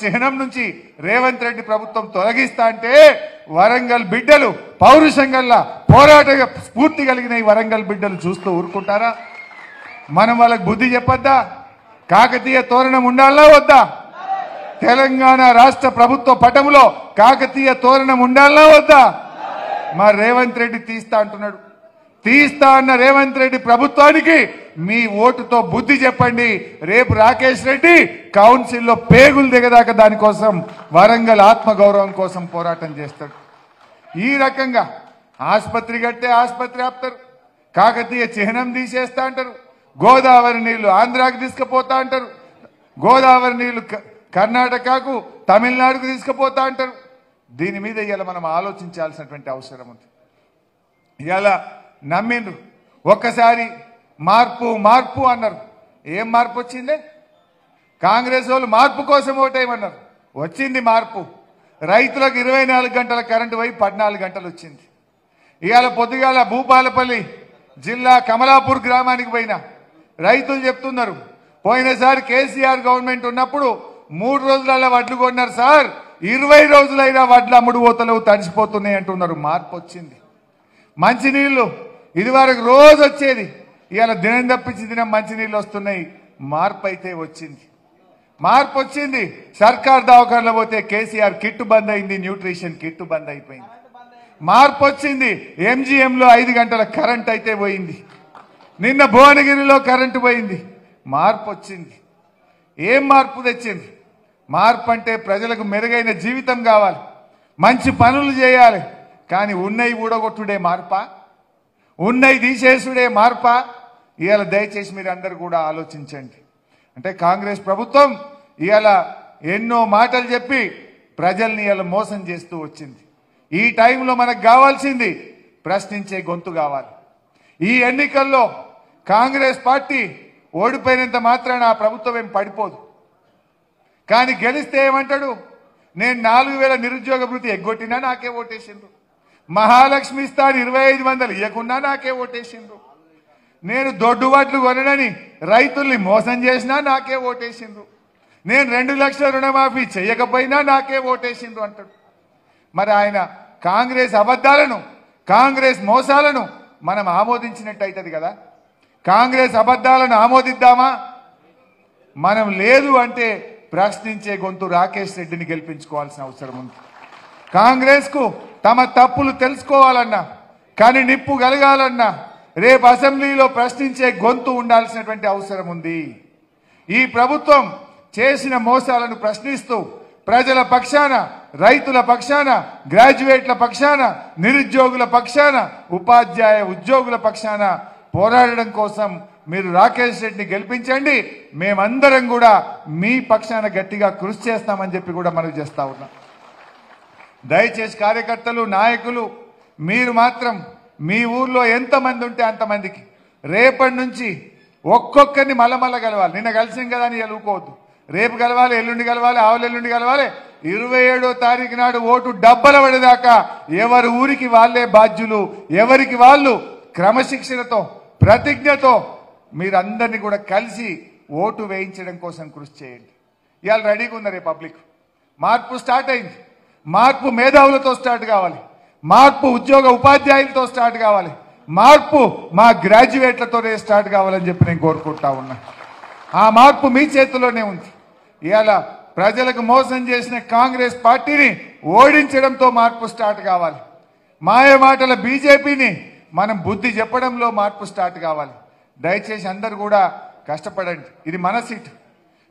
చిహ్నం నుంచి రేవంత్ రెడ్డి ప్రభుత్వం తొలగిస్తా అంటే వరంగల్ బిడ్డలు పౌరుషంగల్లా పోరాట స్ఫూర్తి కలిగిన ఈ వరంగల్ బిడ్డలు చూస్తూ ఊరుకుంటారా? మనం వాళ్ళకి బుద్ధి చెప్పొద్దా? కాకతీయ తోరణం ఉండాలా వద్దా? తెలంగాణ రాష్ట్ర ప్రభుత్వ పటములో కాకతీయ తోరణం ఉండాలా వద్దా? మా రేవంత్ రెడ్డి తీస్తా అంటున్నాడు. తీస్తా అన్న రేవంత్ రెడ్డి ప్రభుత్వానికి మీ ఓటుతో బుద్ధి చెప్పండి. రేపు రాకేష్ రెడ్డి కౌన్సిల్లో పేగులు దిగదాకా దానికోసం వరంగల్ ఆత్మగౌరవం కోసం పోరాటం చేస్తాడు. ఈ రకంగా ఆసుపత్రి కట్టే ఆసుపత్రి ఆపుతారు, కాకతీయ చిహ్నం తీసేస్తా అంటారు, గోదావరి నీళ్లు ఆంధ్రాకి తీసుకుపోతా అంటారు, గోదావరి నీళ్లు కర్ణాటకకు తమిళనాడుకు తీసుకుపోతా అంటారు. దీని మీద ఇవాళ మనం ఆలోచించాల్సినటువంటి అవసరం ఉంది. ఇవాళ నమ్మిండ్రు, ఒక్కసారి మార్పు మార్పు అన్నారు. ఏం మార్పు వచ్చిందే? కాంగ్రెస్ వాళ్ళు మార్పు కోసం ఓటేయమన్నారు, వచ్చింది మార్పు. రైతులకు 24 గంటల కరెంటు పోయి 14 గంటలు వచ్చింది. ఇవాళ పొద్దుగాల భూపాలపల్లి జిల్లా కమలాపూర్ గ్రామానికి పోయినా రైతులు చెప్తున్నారు, పోయినసారి కేసీఆర్ గవర్నమెంట్ ఉన్నప్పుడు 3 రోజులలో వడ్లు కొన్నారు సార్, 20 రోజులైనా వడ్లు అమ్ముడు పోతలేవు, తడిసిపోతున్నాయి అంటున్నారు. మార్పు వచ్చింది. మంచినీళ్లు ఇదివరకు రోజు వచ్చేది, ఇవాళ దినం తప్పించి దినం మంచినీళ్ళు వస్తున్నాయి. మార్పు అయితే వచ్చింది, మార్పు వచ్చింది. సర్కార్ దవాఖానలో పోతే కేసీఆర్ కిట్టు బంద్ అయింది, న్యూట్రిషన్ కిట్టు బంద్ అయిపోయింది. మార్పు వచ్చింది. ఎంజీఎంలో 5 గంటల కరెంట్ అయితే పోయింది. నిన్న భువనగిరిలో కరెంటు పోయింది. మార్పు వచ్చింది. ఏం మార్పు తెచ్చింది? మార్పు అంటే ప్రజలకు మెరుగైన జీవితం కావాలి, మంచి పనులు చేయాలి. కానీ ఉన్నయి ఊడగొట్టుడే మార్పా? ఉన్నయి తీసేసుడే మార్పా? ఇవాళ దయచేసి మీరు అందరు కూడా ఆలోచించండి. అంటే కాంగ్రెస్ ప్రభుత్వం ఇవాళ ఎన్నో మాటలు చెప్పి ప్రజల్ని ఇవాళ మోసం చేస్తూ వచ్చింది. ఈ టైంలో మనకు కావాల్సింది ప్రశ్నించే గొంతు కావాలి. ఈ ఎన్నికల్లో కాంగ్రెస్ పార్టీ ఓడిపోయినంత మాత్రాన ఆ ప్రభుత్వం ఏం పడిపోదు. కానీ గెలిస్తే ఏమంటాడు? నేను 4000 నిరుద్యోగ భృతి ఎగ్గొట్టినా నాకే ఓటేసిండ్రు, మహాలక్ష్మి ఇస్తాను 2500 ఇవ్వకున్నా నాకే ఓటేసిండ్రు, నేను దొడ్డుబాట్లు కొనడని రైతుల్ని మోసం చేసినా నాకే ఓటేసిండ్రు, నేను 2 లక్షల రుణమాఫీ చేయకపోయినా నాకే ఓటేసిండ్రు అంటాడు. మరి ఆయన కాంగ్రెస్ అబద్ధాలను, కాంగ్రెస్ మోసాలను మనం ఆమోదించినట్టు అవుతుంది కదా. కాంగ్రెస్ అబద్ధాలను ఆమోదిద్దామా? మనం లేదు అంటే ప్రశ్నించే గొంతు రాకేష్ రెడ్డిని గెలిపించుకోవాల్సిన అవసరం ఉంది. కాంగ్రెస్ కు తమ తప్పులు తెలుసుకోవాలన్నా, కానీ నిప్పు కలగాలన్నా రేపు అసెంబ్లీలో ప్రశ్నించే గొంతు ఉండాల్సినటువంటి అవసరం ఉంది. ఈ ప్రభుత్వం చేసిన మోసాలను ప్రశ్నిస్తూ ప్రజల పక్షాన, రైతుల పక్షాన, గ్రాడ్యుయేట్ల పక్షాన, నిరుద్యోగుల పక్షాన, ఉపాధ్యాయ ఉద్యోగుల పక్షాన పోరాడడం కోసం మీరు రాకేష్ రెడ్డిని గెలిపించండి. మేమందరం కూడా మీ పక్షాన గట్టిగా కృషి చేస్తామని చెప్పి కూడా మనం చేస్తా ఉన్నాం. దయచేసి కార్యకర్తలు, నాయకులు మీరు మాత్రం మీ ఊర్లో ఎంతమంది ఉంటే అంతమందికి రేపటి నుంచి ఒక్కొక్కరిని మళ్ళమల్ల కలవాలి. నిన్న కలిసాం కదా అని ఎలుకోవద్దు. రేపు కలవాలి, ఎల్లుండి కలవాలి, ఆవులెల్లుండి కలవాలి. 27వ తారీఖు నాడు ఓటు డబ్బల పడేదాకా ఎవరి ఊరికి వాళ్ళే బాధ్యులు, ఎవరికి వాళ్ళు క్రమశిక్షణతో, ప్రతిజ్ఞతో మీరందరినీ కూడా కలిసి ఓటు వేయించడం కోసం కృషి చేయండి. ఇవాళ రెడీగా ఉన్నారు పబ్లిక్. మార్పు స్టార్ట్ అయింది. మార్పు మేధావులతో స్టార్ట్ కావాలి, మార్పు ఉద్యోగ ఉపాధ్యాయులతో స్టార్ట్ కావాలి, మార్పు మా గ్రాడ్యుయేట్లతోనే స్టార్ట్ కావాలని చెప్పి నేను కోరుకుంటా ఉన్నా. ఆ మార్పు మీ చేతిలోనే ఉంది. ఇవాళ ప్రజలకు మోసం చేసిన కాంగ్రెస్ పార్టీని ఓడించడంతో మార్పు స్టార్ట్ కావాలి. మాయ మాటల బీజేపీని మనం బుద్ధి చెప్పడంలో మార్పు స్టార్ట్ కావాలి. దయచేసి అందరు కూడా కష్టపడండి. ఇది మన సీట్.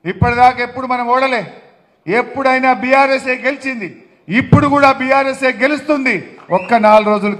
ఇప్పటిదాకా ఎప్పుడు మనం ఓడలే, ఎప్పుడైనా బీఆర్ఎస్ఏ గెలిచింది, ఇప్పుడు కూడా బీఆర్ఎస్ఏ గెలుస్తుంది. ఒక్క 4 రోజులు